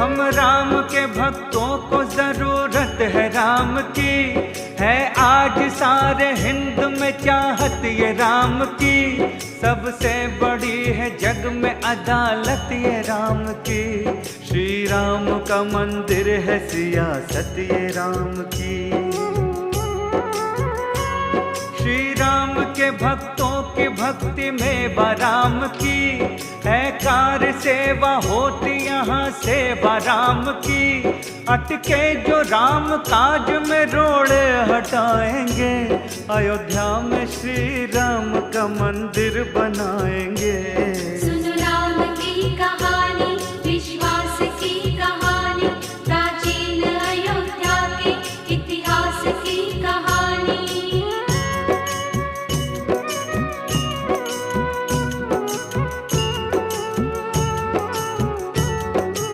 हम राम के भक्तों को जरूरत है राम की, है आज सारे हिंद में चाहत ये राम की। सबसे बड़ी है जग में अदालत ये राम की, श्री राम का मंदिर है सियासत ये राम की। श्री राम के भक्तों की भक्ति में राम की, है कार्य सेवा होती यहाँ सेवा राम की। अटके जो राम काज में रोड़े हटाएंगे, अयोध्या में श्री राम का मंदिर बनाएंगे।